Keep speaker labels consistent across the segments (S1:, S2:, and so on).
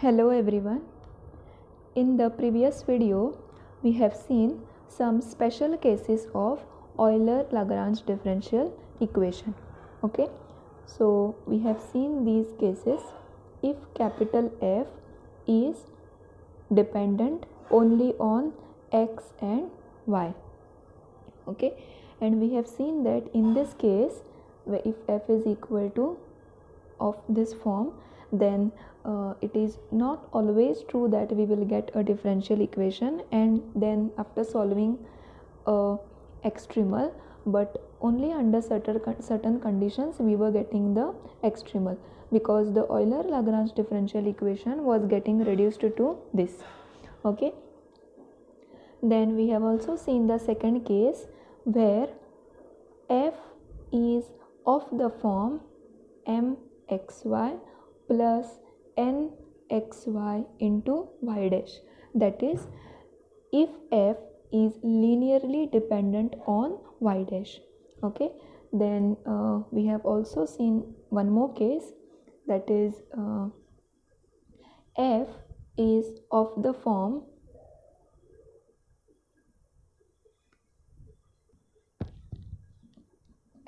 S1: Hello everyone. In the previous video, we have seen some special cases of Euler-Lagrange differential equation. Okay, so we have seen these cases if capital F is dependent only on x and y. Okay, and we have seen that in this case, if f is equal to of this form, then it is not always true that we will get a differential equation and then after solving extremal, but only under certain conditions we were getting the extremal, because the Euler-Lagrange differential equation was getting reduced to this. Okay, then we have also seen the second case where f is of the form mxy plus nxy into y dash, that is if f is linearly dependent on y dash. Okay, then we have also seen one more case, that is f is of the form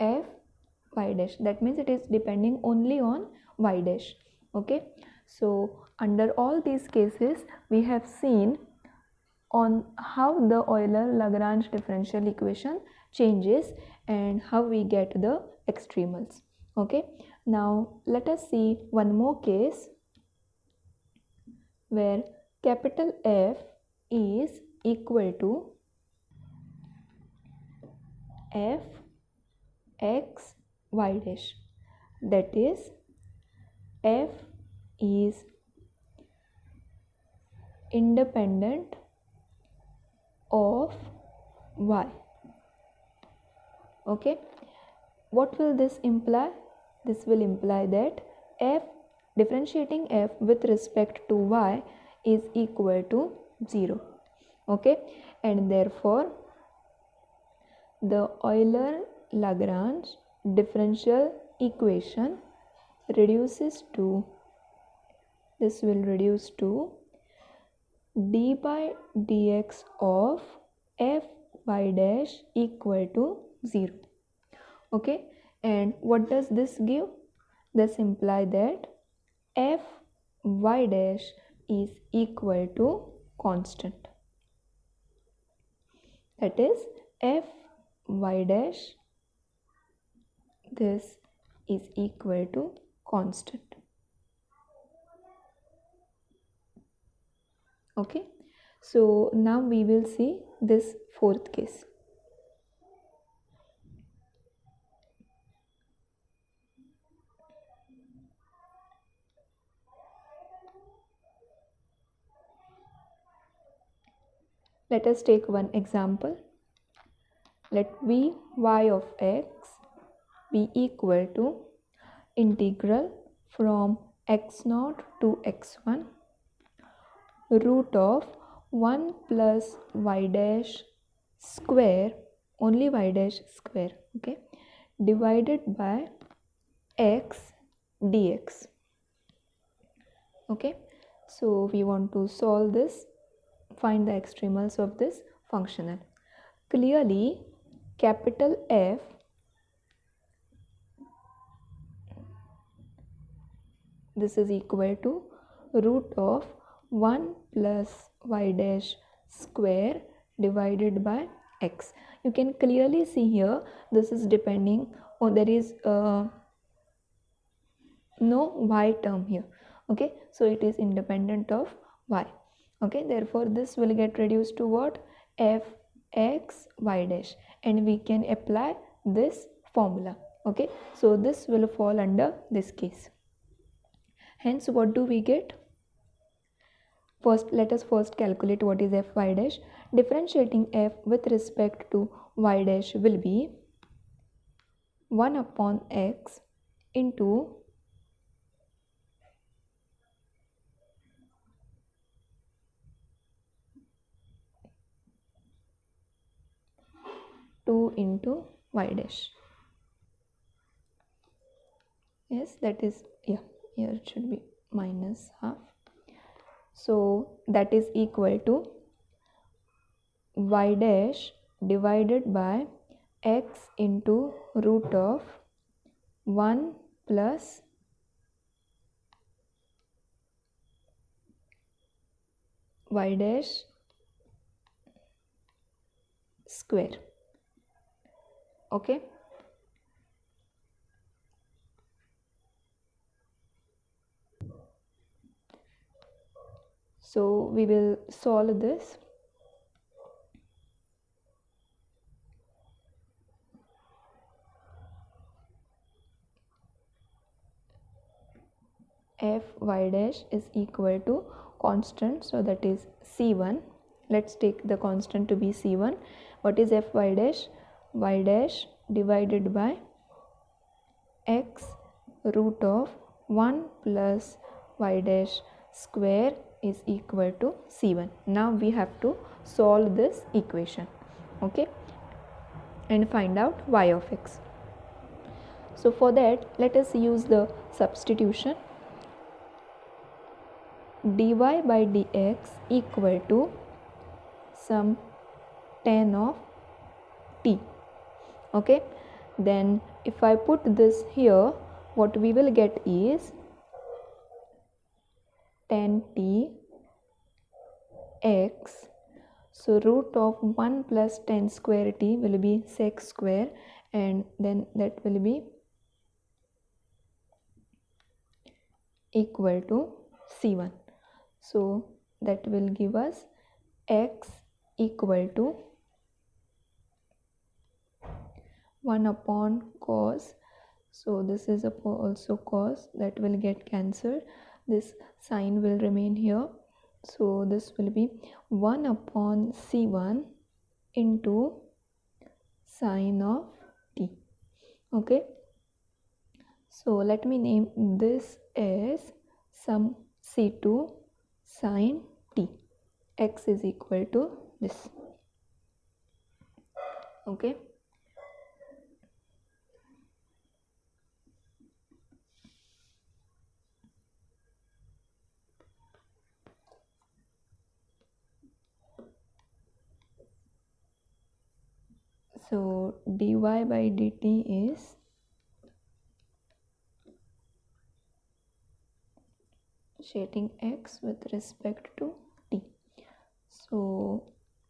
S1: f y dash, that means it is depending only on y dash. Okay, so under all these cases we have seen on how the Euler-Lagrange differential equation changes and how we get the extremals. Okay, now let us see one more case where capital F is equal to f x y dash, that is f is independent of y. Okay, what will this imply? This will imply that f differentiating f with respect to y is equal to 0. Okay, and therefore the Euler-Lagrange differential equation reduces to, this will reduce to d by dx of f y dash equal to 0. Okay, and what does this give? This imply that f y dash is equal to constant, that is f y dash, this is equal to constant. Okay, so now we will see this fourth case. Let us take one example. Let v y of x be equal to integral from x0 to x1 root of 1 plus y dash square, only y dash square, okay, divided by x dx. Okay, so we want to solve this, find the extremals of this functional. Clearly capital F this is equal to root of 1 plus y dash square divided by x. You can clearly see here this is depending on, there is no y term here. Okay, so it is independent of y. Okay, therefore this will get reduced to what? F x y dash, and we can apply this formula. Okay, so this will fall under this case. Hence what do we get? First, let us first calculate what is f y dash. Differentiating f with respect to y dash will be 1 upon x into 2 into y dash. Yes, that is, yeah, here it should be minus half So that is equal to y dash divided by x into root of 1 plus y dash square. Okay, so we will solve this. F y dash is equal to constant, so that is c1. Let's take the constant to be c1. What is f y dash? Y dash divided by x root of 1 plus y dash square is equal to c1. Now we have to solve this equation, okay, and find out y of x. So for that, let us use the substitution. Dy by dx equal to some tan of t. Okay, then if I put this here, what we will get is tan t x. So root of 1 plus tan square t will be sec square, and then that will be equal to c1. So that will give us x equal to 1 upon cos. So this is also cos, that will get cancelled. This sign will remain here. So this will be 1 upon c1 into sine of t. Okay, so let me name this as some c2 sine t. X is equal to this. Okay, so dy by dt is shading x with respect to t. So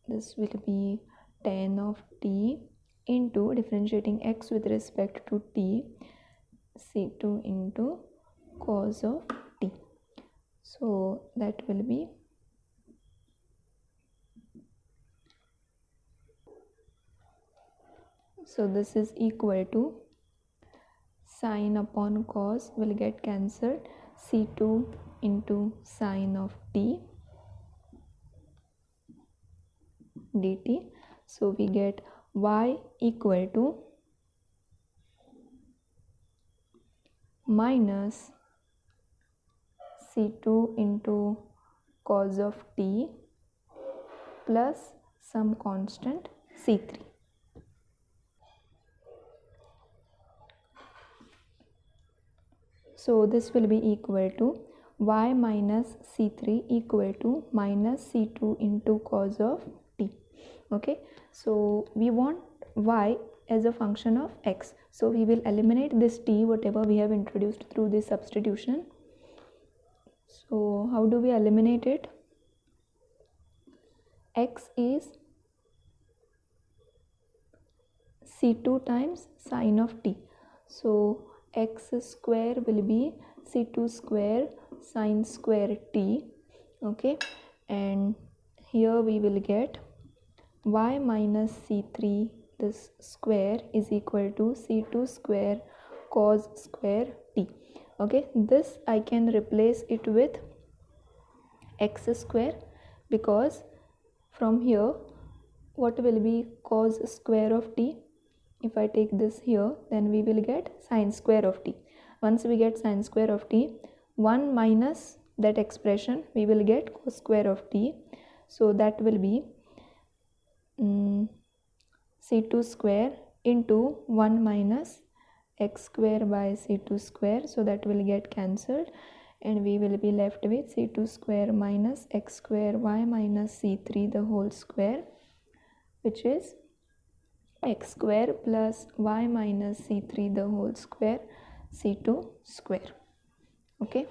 S1: this will be tan of t into differentiating x with respect to t, c2 into cos of t. So that will be so this is equal to sine upon cos will get cancelled, c2 into sine of t dt. So we get y equal to minus c2 into cos of t plus some constant c3. So this will be equal to y minus c3 equal to minus c2 into cos of t. Okay, so we want y as a function of x, so we will eliminate this t whatever we have introduced through this substitution. So how do we eliminate it? X is c2 times sine of t, so x square will be c2 square sine square t. Okay, and here we will get y minus c3 this square is equal to c2 square cos square t. Okay, this I can replace it with x square, because from here what will be cos square of t? If I take this here, then we will get sine square of t. Once we get sine square of t, 1 minus that expression we will get cos square of t. So that will be c2 square into 1 minus x square by c2 square, so that will get cancelled, and we will be left with c2 square minus x square y minus c3 the whole square, which is x square plus y minus c3 the whole square c2 square. Okay,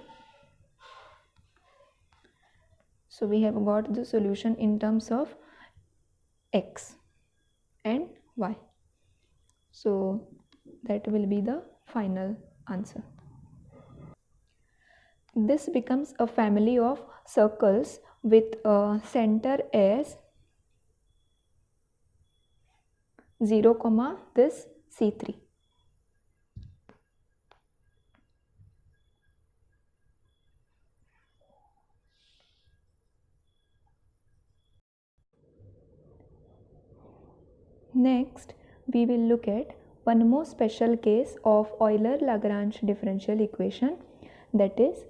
S1: so we have got the solution in terms of x and y. So that will be the final answer. This becomes a family of circles with a center as 0, this C3. Next, we will look at one more special case of Euler-Lagrange differential equation, that is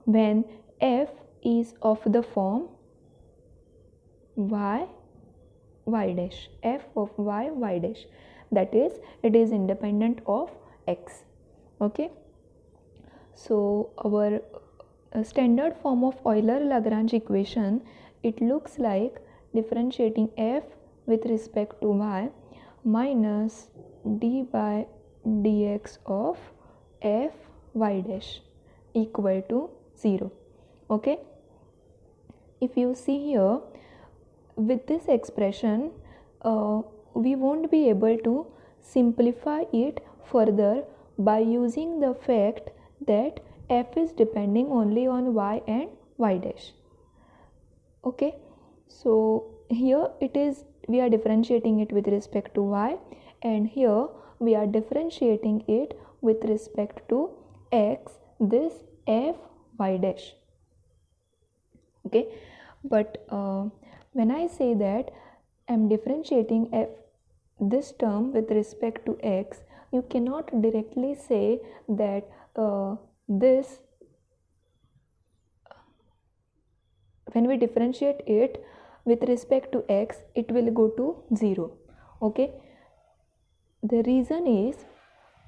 S1: when f is of the form y dash, f of y dash, that is it is independent of x. Okay, so our standard form of Euler-Lagrange equation, it looks like differentiating f with respect to y minus d by dx of f y dash equal to 0. Okay, if you see here, with this expression we won't be able to simplify it further by using the fact that f is depending only on y and y dash. Okay, so here it is, we are differentiating it with respect to y, and here we are differentiating it with respect to x, this f y dash. Okay, but when I say that I am differentiating f this term with respect to x, you cannot directly say that this, when we differentiate it with respect to x, it will go to 0. Okay, the reason is,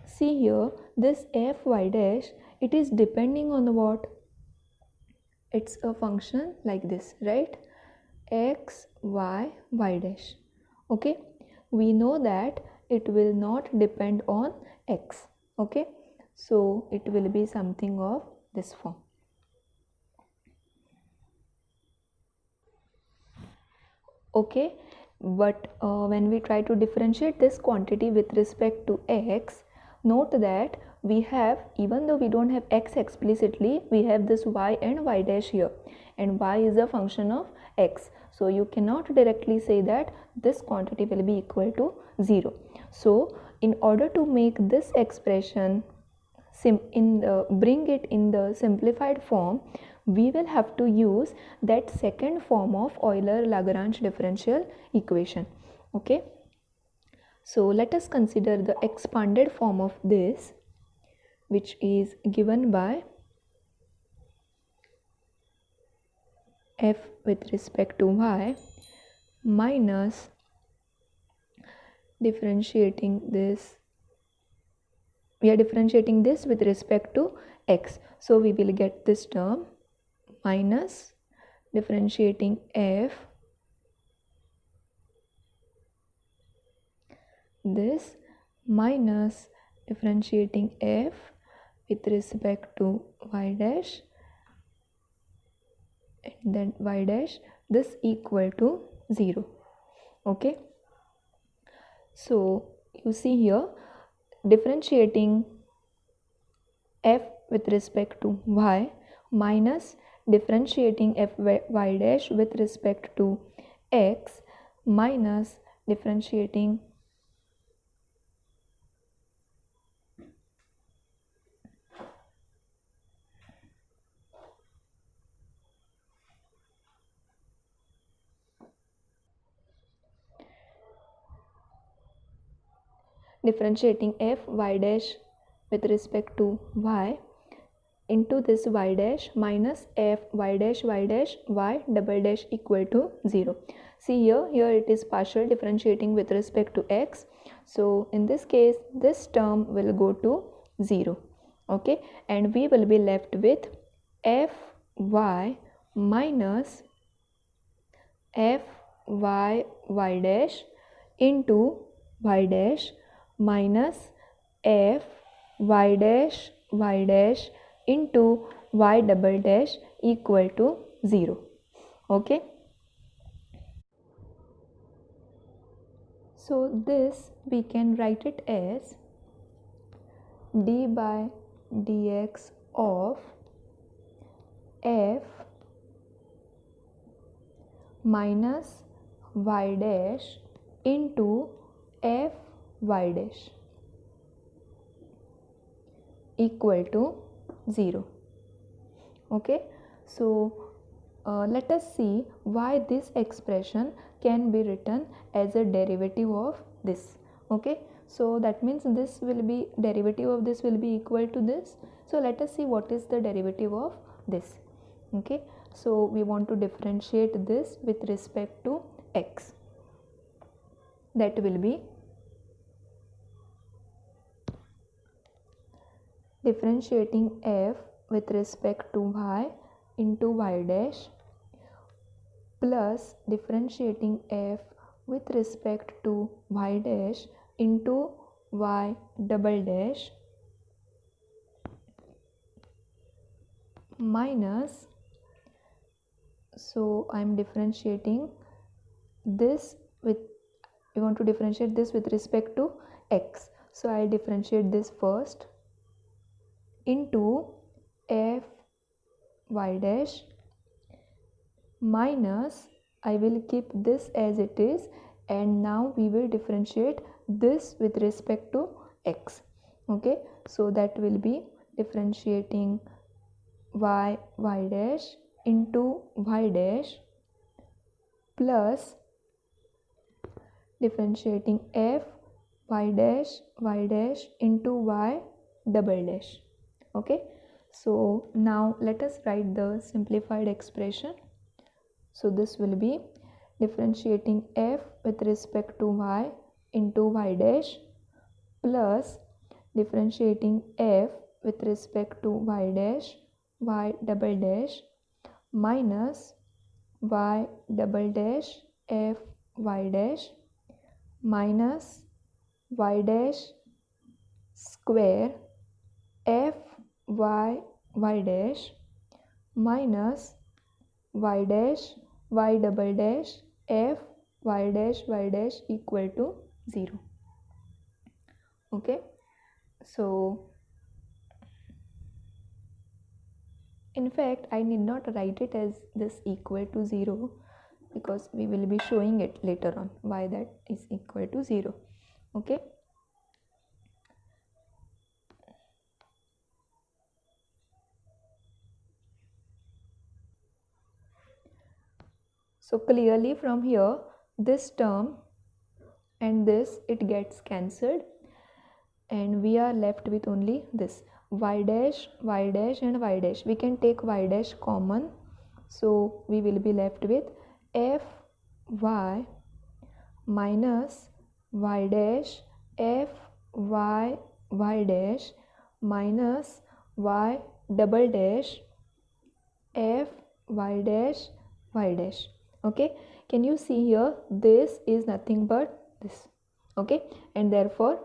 S1: see here, this f y dash, it is depending on what? It's a function like this, right? X y y dash. Okay, we know that it will not depend on x. Okay, so it will be something of this form. Okay, but when we try to differentiate this quantity with respect to x, note that we have, even though we don't have x explicitly, we have this y and y dash here, and y is a function of x, so you cannot directly say that this quantity will be equal to 0. So in order to make this expression bring it in the simplified form, we will have to use that second form of Euler-Lagrange differential equation. Okay, so let us consider the expanded form of this, which is given by f with respect to y minus differentiating this, we are differentiating this with respect to x, so we will get this term minus differentiating f this minus differentiating f with respect to y dash, and then y dash, this equal to 0. Okay, so you see here, differentiating f with respect to y minus differentiating f y dash with respect to x minus differentiating f y dash with respect to y into this y dash minus f y dash y double dash equal to 0. See here it is partial differentiating with respect to x, so in this case this term will go to 0. Okay, and we will be left with fy minus fy dash into y dash minus fy dash y dash into y double dash equal to 0. Okay. So this we can write it as d by dx of f minus y dash into fy dash equal to 0. Okay, so let us see why this expression can be written as a derivative of this. Okay, so that means this will be derivative of this will be equal to this. So let us see what is the derivative of this. Okay, so we want to differentiate this with respect to x. That will be differentiating f with respect to y into y dash plus differentiating f with respect to y dash into y double dash minus, so I am differentiating this with, we want to differentiate this with respect to x, so I differentiate this first into f y dash minus, I will keep this as it is, and now we will differentiate this with respect to x. Okay, so that will be differentiating y dash into y dash plus differentiating f y dash into y double dash. Okay, so now let us write the simplified expression. So this will be differentiating f with respect to y into y dash plus differentiating f with respect to y dash y double dash minus y double dash f y dash minus y dash square f y dash minus y dash y double dash f y dash equal to 0. Okay, so in fact I need not write it as this equal to 0 because we will be showing it later on why that is equal to 0. Okay, so clearly from here this term and this it gets cancelled and we are left with only this y dash and y dash. We can take y dash common, so we will be left with f y minus y dash f y dash minus y double dash f y dash. Okay, can you see here this is nothing but this. Okay, and therefore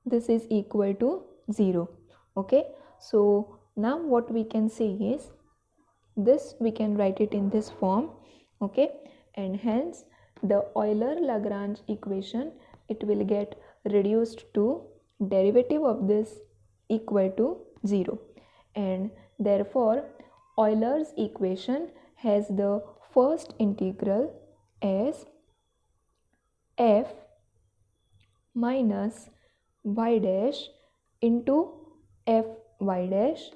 S1: this is equal to 0. Okay, so now what we can say is this we can write it in this form. Okay, and hence the Euler-Lagrange equation, it will get reduced to derivative of this equal to 0, and therefore Euler's equation has the first integral as f minus y dash into f y dash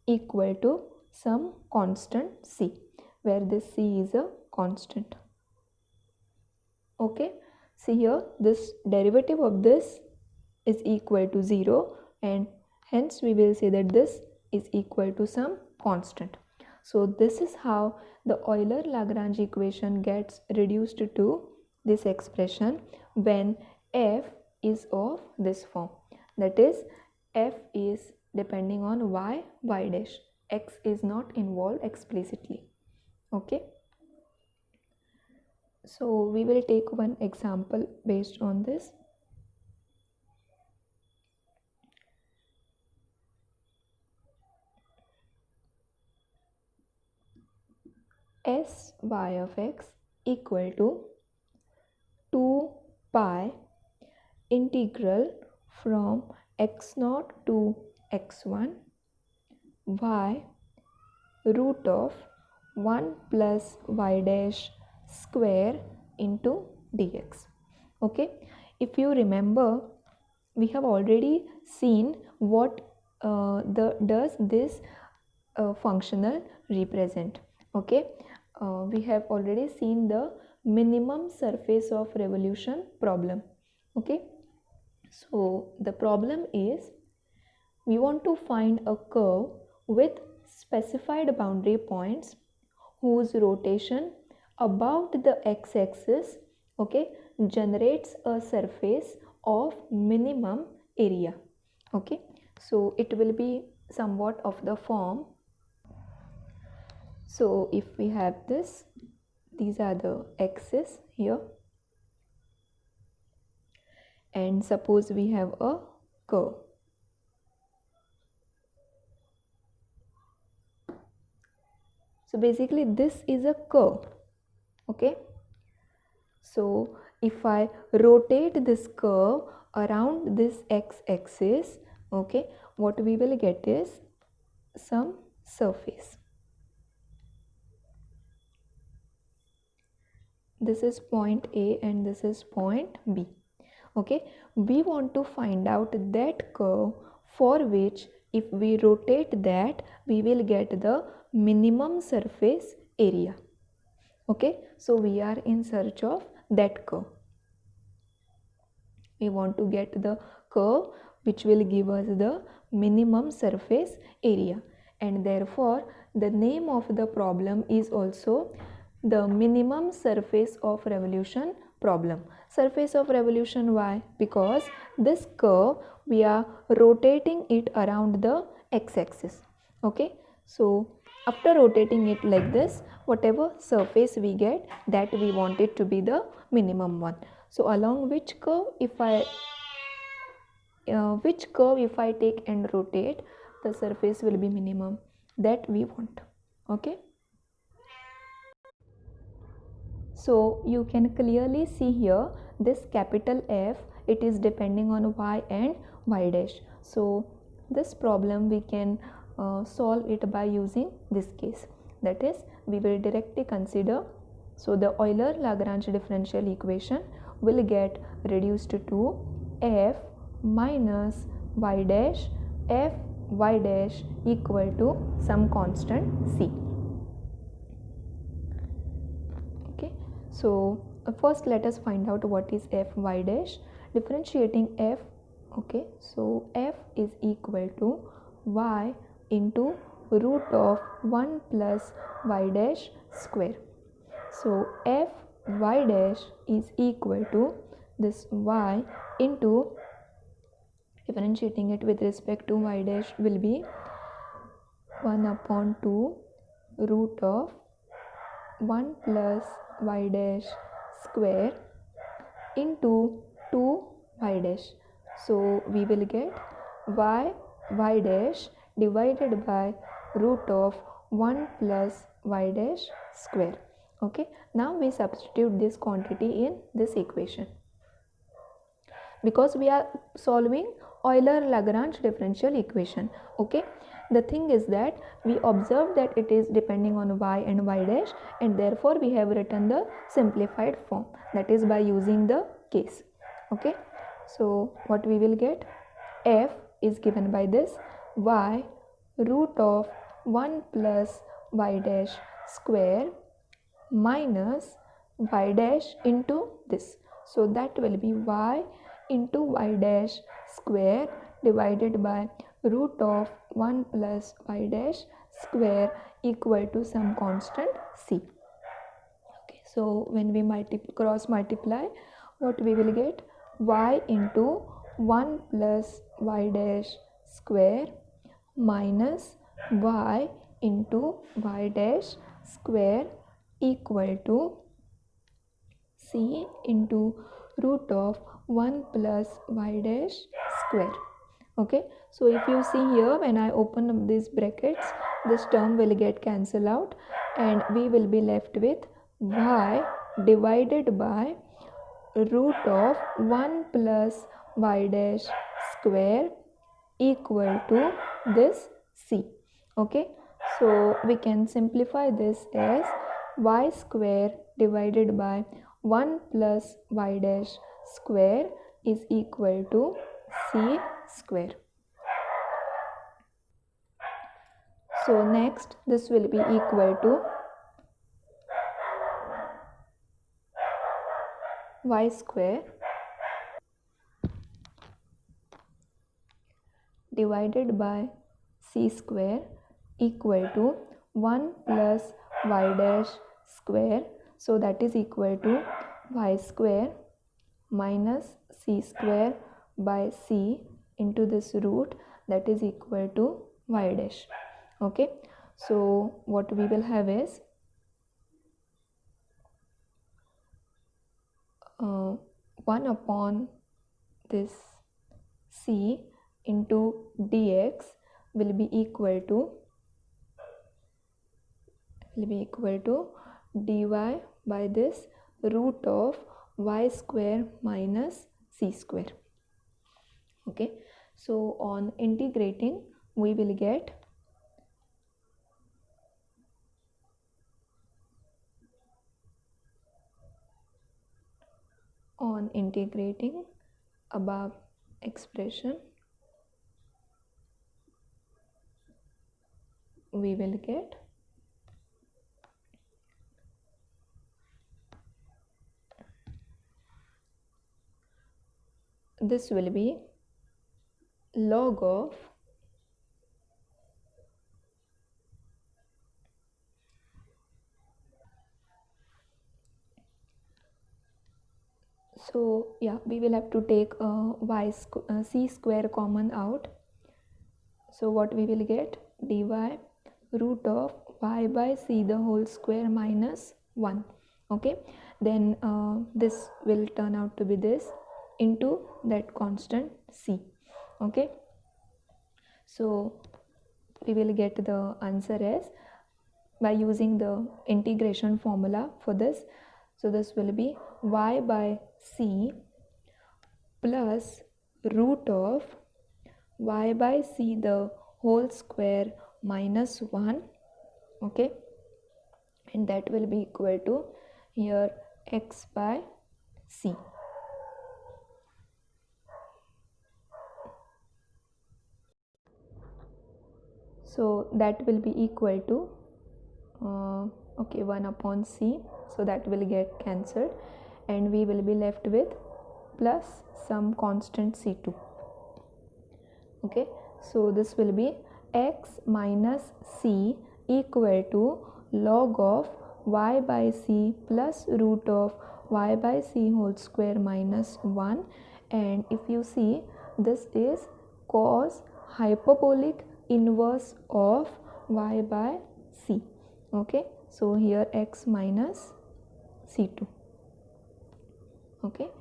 S1: equal to some constant c, where this c is a constant. Okay, see here this derivative of this is equal to 0 and hence we will say that this is equal to some constant. So this is how the Euler-Lagrange equation gets reduced to this expression when f is of this form, that is f is depending on y dash. X is not involved explicitly. Okay, so we will take one example based on this. Sy of x equal to 2 pi integral from x0 to x1 y root of 1 plus y dash square into dx. Okay, if you remember, we have already seen what does this functional represent. Okay, we have already seen the minimum surface of revolution problem. Okay, so the problem is we want to find a curve with specified boundary points whose rotation about the x-axis, okay, generates a surface of minimum area. Okay, so it will be somewhat of the form. So if we have this, these are the axes here, and suppose we have a curve. So basically this is a curve. Okay, so if I rotate this curve around this x-axis, okay, what we will get is some surface. This is point A and this is point B. Okay, we want to find out that curve for which if we rotate that, we will get the minimum surface area. Okay, so we are in search of that curve. We want to get the curve which will give us the minimum surface area, and therefore the name of the problem is also the minimum surface of revolution problem. Surface of revolution, why? Because this curve we are rotating it around the x-axis. Okay, so after rotating it like this, whatever surface we get, that we want it to be the minimum one. So along which curve if I take and rotate, the surface will be minimum, that we want. Okay, so you can clearly see here this capital F, it is depending on y and y dash. So this problem we can solve it by using this case, that is we will directly consider. So the Euler-Lagrange differential equation will get reduced to f minus y dash f y dash equal to some constant c. Okay, so first let us find out what is f y dash. Differentiating f, okay, so f is equal to y into root of 1 plus y dash square. So f y dash is equal to this y into, differentiating it with respect to y dash will be 1 upon 2 root of 1 plus y dash square into 2 y dash. So we will get y dash divided by root of 1 plus y dash square. Okay, now we substitute this quantity in this equation, because we are solving Euler-Lagrange differential equation. Okay, the thing is that we observe that it is depending on y and y dash, and therefore we have written the simplified form, that is by using the case. Okay, so what we will get, f is given by this y root of 1 plus y dash square minus y dash into this, so that will be y into y dash square divided by root of 1 plus y dash square equal to some constant c. Okay, so when we cross multiply, what we will get, y into 1 plus y dash square minus y into y dash square equal to c into root of 1 plus y dash square. Okay, so if you see here, when I open up these brackets, this term will get cancelled out and we will be left with y divided by root of 1 plus y dash square equal to this c. Okay, so we can simplify this as y square divided by 1 plus y dash square is equal to c square. So next this will be equal to y square divided by c square equal to 1 plus y dash square, so that is equal to y square minus c square by c into this root, that is equal to y dash. Okay, so what we will have is 1 upon this c into dx will be equal to dy by this root of y square minus c square. Okay, so on integrating we will get above expression we will get this will be log of so yeah, we will have to take c square common out. So what we will get, dy root of y by c the whole square minus 1. Okay, then this will turn out to be this into that constant c. Okay, so we will get the answer as by using the integration formula for this. So this will be y by c plus root of y by c the whole square minus 1. Okay, and that will be equal to here x by c. So that will be equal to 1 upon c, so that will get cancelled and we will be left with plus some constant c2. Okay, so this will be x minus c equal to log of y by c plus root of y by c whole square minus 1, and if you see, this is cos hyperbolic inverse of y by c. Okay, so here x minus c2. Okay,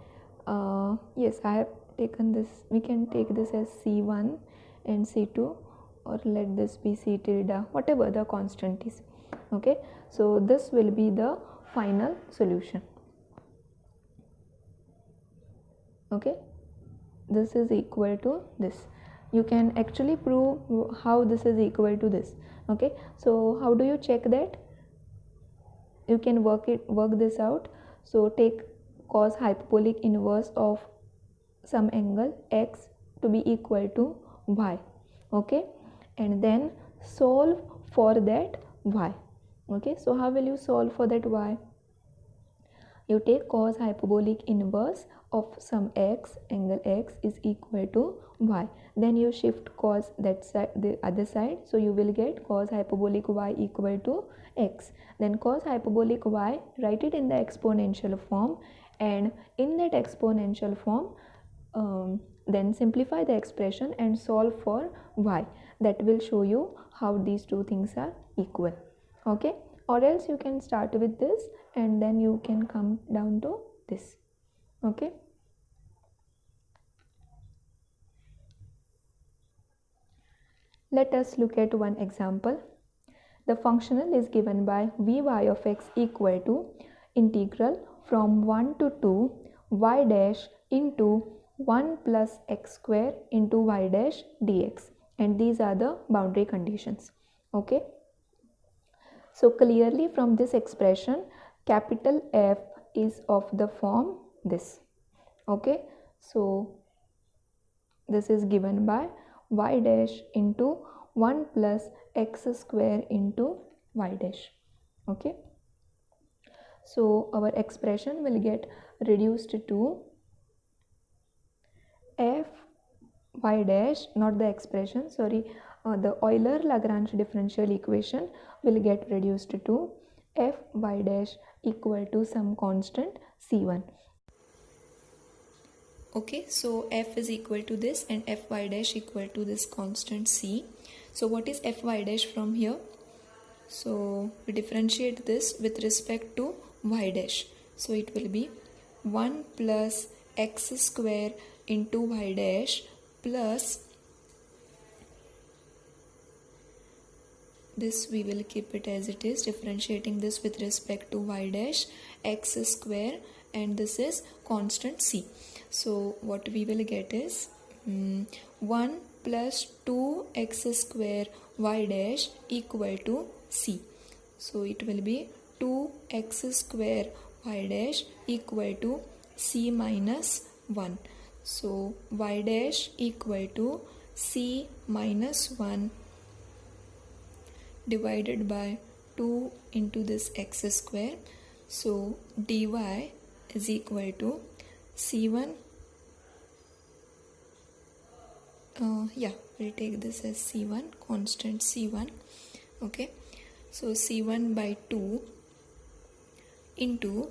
S1: yes, I have taken this, we can take this as c1 and c2, or let this be c tilde, whatever the constant is. Okay, so this will be the final solution. Okay, this is equal to this. You can actually prove how this is equal to this. Okay, so how do you check that? You can work this out. So take cos hyperbolic inverse of some angle x to be equal to y. Okay, and then solve for that y. Okay, so how will you solve for that y? You take cos hyperbolic inverse of some x, angle x is equal to y, then you shift cos that side, the other side, so you will get cos hyperbolic y equal to x. Then cos hyperbolic y, write it in the exponential form, and in that exponential form then simplify the expression and solve for y. That will show you how these two things are equal. Okay, or else you can start with this and then you can come down to this. Okay, let us look at one example. The functional is given by vy of x equal to integral from 1 to 2 y dash into 1 plus x square into y dash dx, and these are the boundary conditions. Okay, so clearly from this expression, capital F is of the form this. Okay, so this is given by y dash into 1 plus x square into y dash. Okay, so our expression will get reduced to f y dash, not the expression, sorry, the Euler-Lagrange differential equation will get reduced to f y dash equal to some constant c1. Okay, so f is equal to this and fy dash equal to this constant c. So what is fy dash from here? So we differentiate this with respect to y dash. So it will be 1 plus x square into y dash plus this, we will keep it as it is, differentiating this with respect to y dash x square, and this is constant c. So what we will get is 1 plus 2x square y dash equal to c. So it will be 2x square y dash equal to c minus 1. So y dash equal to c minus 1 divided by 2 into this x square. So dy is equal to c1, we'll take this as c1, constant c1. Okay, so c1 by 2 into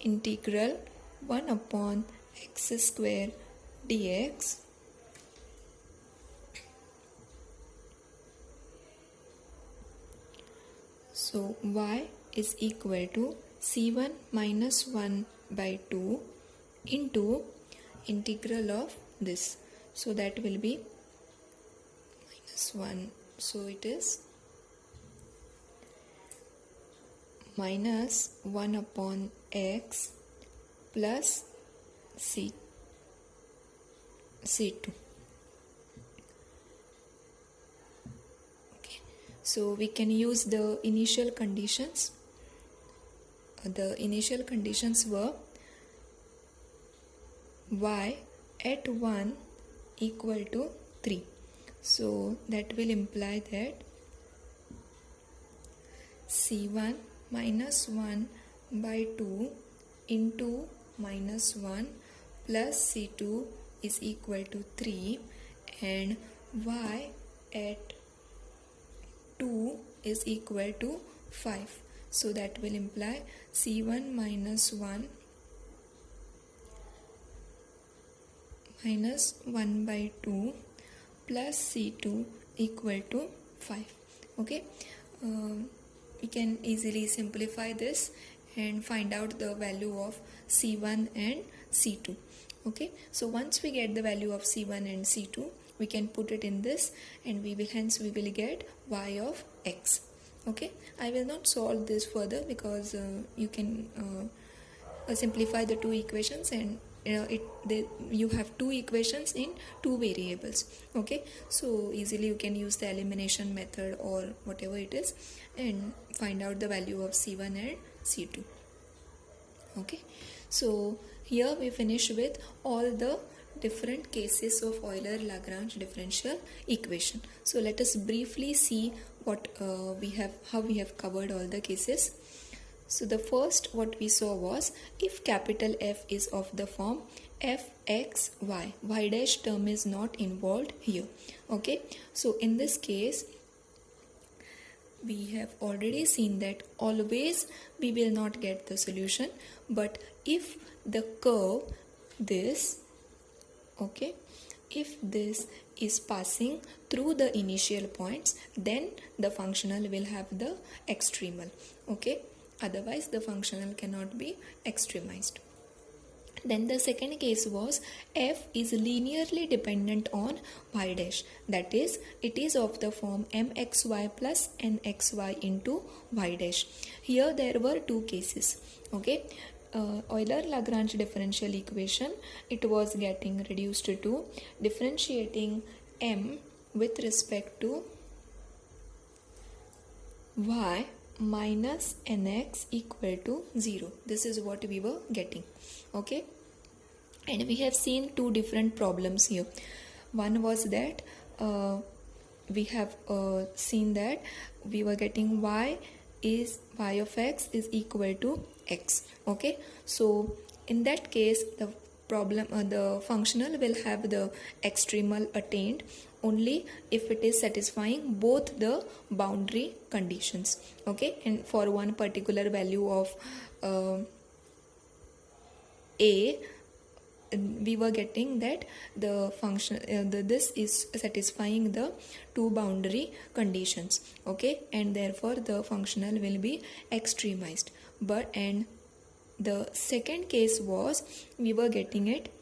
S1: integral 1 upon x square dx so y is equal to c1 minus 1 by 2 into integral of this, so that will be minus 1, so it is minus 1 upon x plus c2. Okay, so we can use the initial conditions. The initial conditions were y at 1 equal to 3. So that will imply that c1 minus 1 by 2 into minus 1 plus c2 is equal to 3, and y at 2 is equal to 5. So that will imply c1 minus 1 minus 1 by 2 plus c2 equal to 5. Okay, we can easily simplify this and find out the value of c1 and c2. Okay, so once we get the value of c1 and c2, we can put it in this, and we will get y of x. Okay, I will not solve this further because you can simplify the two equations, and you have two equations in two variables. Okay, so easily you can use the elimination method or whatever it is and find out the value of c1 and c2. Okay, so here we finish with all the different cases of Euler-Lagrange differential equation. So let us briefly see what how we have covered all the cases. So the first what we saw was, if capital F is of the form fx y, y dash term is not involved here. Okay, so in this case we have already seen that always we will not get the solution, but if the curve this Okay, if this is passing through the initial points, then the functional will have the extremal. Okay, otherwise the functional cannot be extremized. Then the second case was f is linearly dependent on y dash, that is it is of the form mxy plus nxy into y dash. Here there were two cases. Okay, Euler-Lagrange differential equation, it was getting reduced to differentiating m with respect to y minus nx equal to 0. This is what we were getting. Okay, and we have seen two different problems here. One was that we have seen that we were getting y of x is equal to x. Okay, so in that case the problem the functional will have the extremal attained only if it is satisfying both the boundary conditions. Okay, and for one particular value of a, we were getting that the function this is satisfying the two boundary conditions. Okay, and therefore the functional will be extremized. But and the second case was we were getting it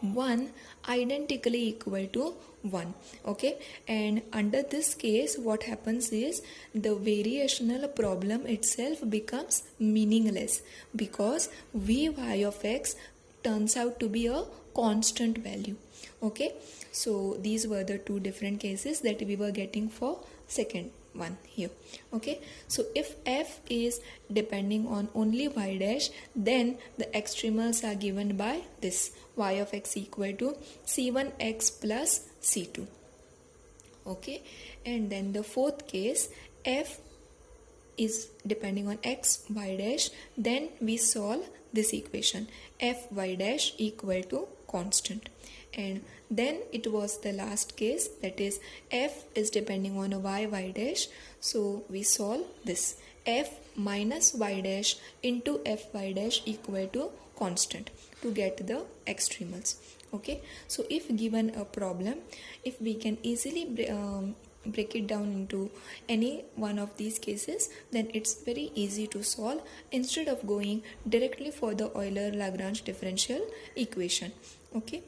S1: 1 identically equal to 1. Okay, and under this case what happens is the variational problem itself becomes meaningless because vy of x turns out to be a constant value. Okay, so these were the two different cases that we were getting for second one here. Okay, so if f is depending on only y dash, then the extremals are given by this y of x equal to c1x plus c2. Okay, and then the fourth case, f is depending on x y dash, then we solve this equation f y dash equal to constant. And then it was the last case, that is f is depending on a y dash, so we solve this f minus y dash into f y dash equal to constant to get the extremals. Okay, so if given a problem, if we can easily break it down into any one of these cases, then it's very easy to solve instead of going directly for the Euler-Lagrange differential equation. Okay.